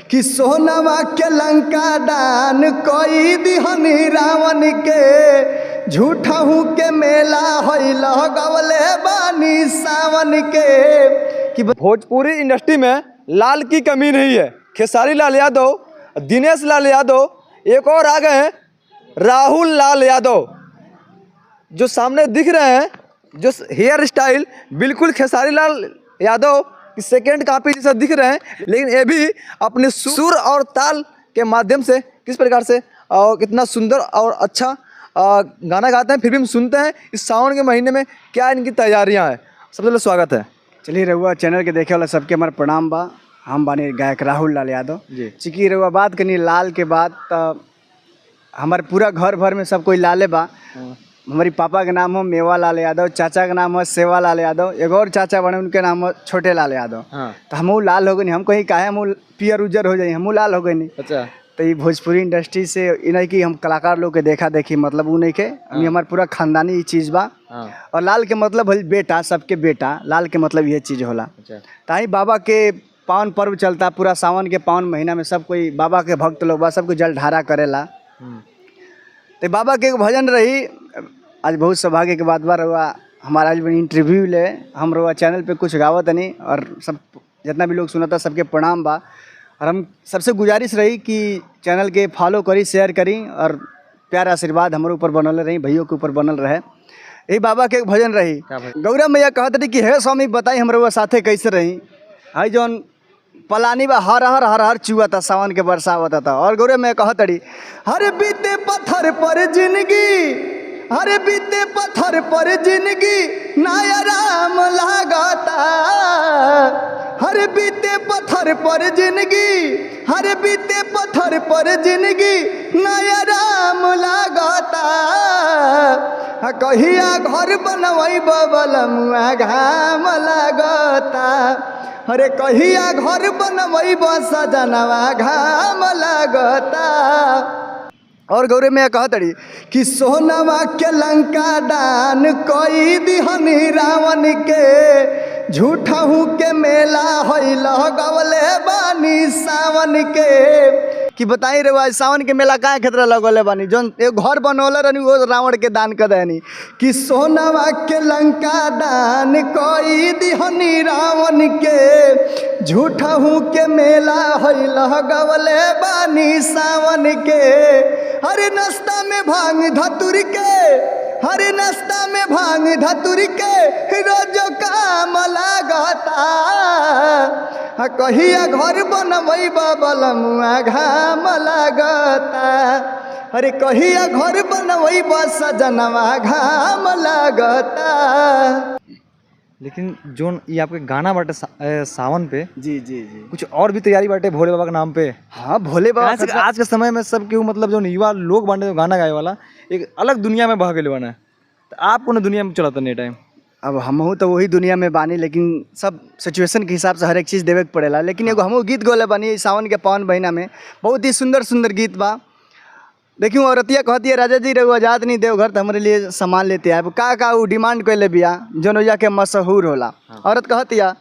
कि सोनवा के लंका दान कोई दिहनी रावण के, झूठहू के मेला होइल गवले बानी सावन के। कि भोजपुरी इंडस्ट्री में लाल की कमी नहीं है। खेसारी लाल यादव, दिनेश लाल यादव, एक और आ गए हैं राहुल लाल यादव। जो सामने दिख रहे हैं, जो हेयर स्टाइल बिल्कुल खेसारी लाल यादव की सेकेंड कॉपी जैसा दिख रहे हैं, लेकिन ये भी अपने सुर और ताल के माध्यम से किस प्रकार से और कितना सुंदर और अच्छा गाना गाते हैं। फिर भी हम सुनते हैं इस सावन के महीने में क्या इनकी तैयारियां हैं। सबसे पहले स्वागत है। चलिए रहुआ चैनल के देखे वाला सबके हमारे प्रणाम बा। हम बानी गायक राहुल लाल यादव जी। चूँकि रहुआ बात करनी लाल के बाद तो हमारे पूरा घर भर में सब कोई लाले बा। हमारी पापा के नाम हो मेवा लाल यादव, चाचा का नाम हो सेवा लाल यादव, एक और चाचा बने उनके नाम हो छोटे लाल यादव। तो हम लाल हो गए नहीं, हम कहीं काहे हम पियर उजर हो जाए, हम लाल हो गए नहीं। अच्छा। तो ये भोजपुरी इंडस्ट्री से इन्हें कि हम कलाकार लोग के देखा देखी मतलब वो नहीं के हमारे पूरा खानदानी ये चीज़ बा। और लाल के मतलब बेटा, सबके बेटा, लाल के मतलब ये चीज़ होला। ताही बाबा के पावन पर्व चलता, पूरा सावन के पावन महीना में सब कोई बाबा के भक्त लोग बा, सब कोई जल ढारा करेला। तो बाबा के भजन रही। आज बहुत सौभाग्य के बात बा रहुआ हमारा आज इंटरव्यू ले, हम रहुआ चैनल पे कुछ गावत नहीं और सब जितना भी लोग सुनता सबके प्रणाम बा। और हम सबसे गुजारिश रही कि चैनल के फॉलो करी, शेयर करी और प्यार आशीर्वाद हमारे ऊपर बनल रही, भैयों के ऊपर बनल रहे। यही बाबा के भजन रही। गौरव मैया कहत रही कि हे स्वामी बताई हम रहुआ साथे कैसे रही। हाई जौन पलानी बा हर हर हर हर चुआ था, सावन के बरसा होता था। और गौरव मैया कहत रही हरे बीते पत्थर पर जिंदगी, हरे बीते पत्थर पर जिंदगी नया राम लागता। हरे बीते पत्थर पर जिंदगी, हरे बीते पत्थर पर जिंदगी नया राम लागता। कहिया घर बनवई बबलमुआ घाम लागता। अरे कहिया घर बनवई सजनवा घाम लागता। और गौरव में कहत रही कि सोनवा के लंका दान कोई दिहनी रावण के, झूठहू के मेला होइल गवले बानी सावन के। कि बताई रे सावन के मेला का खतरा लगले बानी, जौन एक घर बनौले रहनी वो रावण के दान कर देनी। कि सोनवा के लंका दान कोई दिहनी रावण के, झूठहू के मेला होइल गवले बानी सावन के। हरे नाश्ता में भांग धतुर के, हरे नाश्ता में भांग धतुर के रोजो काम लागता। कहिया घर बनवई बबलमुआ घाम लागता। अरे कहिया घर बनवई सजनवा घाम लागता। लेकिन जो ये आपके गाना बाटे सावन पे, जी जी जी, कुछ और भी तैयारी बाटे भोले बाबा के नाम पे। हाँ भोले बाबा आज के समय में सब केहू मतलब जो युवा लोग बाटे जो गाना गाए वाला एक अलग दुनिया में बह गए बना। तो आप कौन दुनिया में चलाता नहीं टाइम? अब हमहू तो वही दुनिया में बानी, लेकिन सब सिचुएशन के हिसाब से हर एक चीज़ देवे के पड़ेला। लेकिन एगो हमहू गीत गोले बानी सावन के पावन महीना में, बहुत ही सुंदर सुंदर गीत बा। देखियो औरतिया कहती है राजा जी रहुआ जात नहीं देवघर तो हमारे लिए सामान लेते आए। का वो डिमांड कैले बिया जनोया के मशहूर होला। औरत कहतिया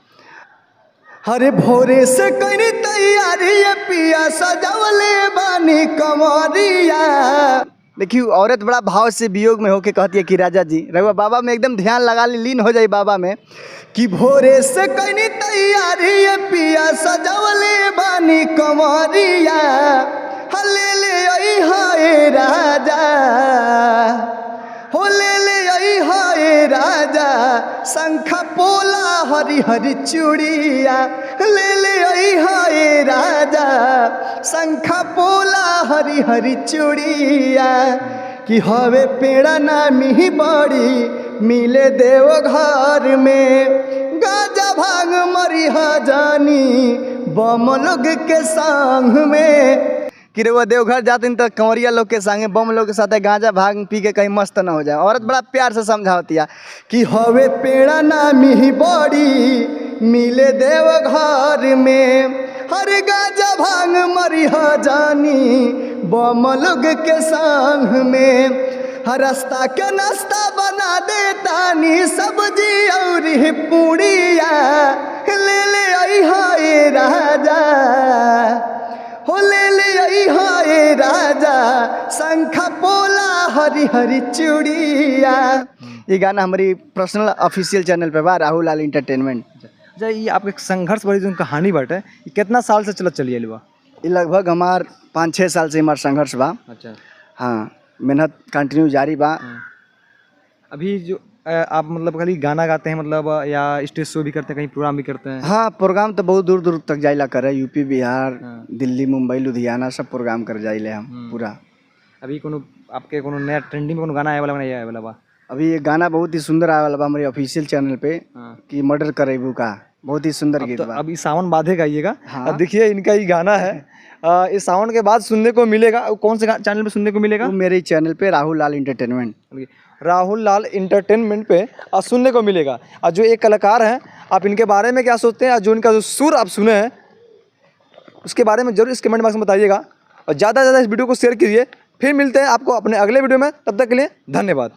हरे भोरे से करी तैयारी पिया सजावले बानी कमरिया। देखियो औरत बड़ा भाव से वियोग में होके कहती है कि राजा जी रहुआ बाबा में एकदम ध्यान लगा लीन हो जाए बाबा में। कि भोरे से करी तैयारी पिया सजावले बानी कमरिया। हले ले आई हाय राजा, हो ले आई हाय राजा, शंख पोला हरी हरी चूड़िया। ले आई हाय राजा, शंख पोला हरी हरी चूड़िया। कि हवे पेड़ा नामी बड़ी मिले देव घर में, गाजा भांग मरी जानी बम लोग के संग में। कि रे वो देवघर जाते तो कंवरिया लोग के संगे बम लोग के साथ गांजा भांग पी के कहीं मस्त ना हो जाए। औरत बड़ा प्यार से समझाती है कि हवे पेड़ा नामी बड़ी मिले देव घर में, हर गांजा भांग मरी जानी बम लोग के संग में। हर रास्ता के नाश्ता बना देतानी सब्जी और पूड़िया। ले आई हाय राजा, हरी हरी चूड़िया। ये गाना हमारी पर्सनल ऑफिशियल चैनल पे बा, राहुल लाल इंटरटेनमेंट। अच्छा, ये आपके संघर्ष भरी जो कहानी बाटे, ये कितना साल से चलत चली बा? ये लगभग हमार 5-6 साल से हमार संघर्ष बा। अच्छा। हाँ, मेहनत कंटिन्यू जारी बा। अभी जो आप मतलब खाली गाना गाते हैं मतलब, या स्टेज शो भी करते हैं, कहीं प्रोग्राम भी करते हैं? हाँ, प्रोग्राम तो बहुत दूर दूर तक जाइला करे, यूपी बिहार हाँ। दिल्ली मुंबई लुधियाना सब प्रोग्राम कर जाइले हम पूरा। अभी कोनो आपके कोनो नया ट्रेंडिंग में कोनो गाना आए वाला नहीं आए वाला बा? अभी ये गाना बहुत ही सुंदर आया वाला बा हमारे ऑफिशियल चैनल पे, हाँ। कि मर्डर करेबू का, बहुत ही सुंदर गीत तो बा। अभी सावन बाधे गाइएगा। हाँ। देखिए इनका ही गाना है, इस सावन के बाद सुनने को मिलेगा। कौन से चैनल पे सुनने को मिलेगा? वो मेरे चैनल पे राहुल लाल इंटरटेनमेंट। राहुल लाल इंटरटेनमेंट पे सुनने को मिलेगा। और जो एक कलाकार हैं, आप इनके बारे में क्या सोचते हैं? और जो इनका जो सुर आप सुने हैं उसके बारे में जरूर इस कमेंट बॉक्स में बताइएगा, और ज़्यादा से ज़्यादा इस वीडियो को शेयर कीजिए। फिर मिलते हैं आपको अपने अगले वीडियो में, तब तक के लिए धन्यवाद।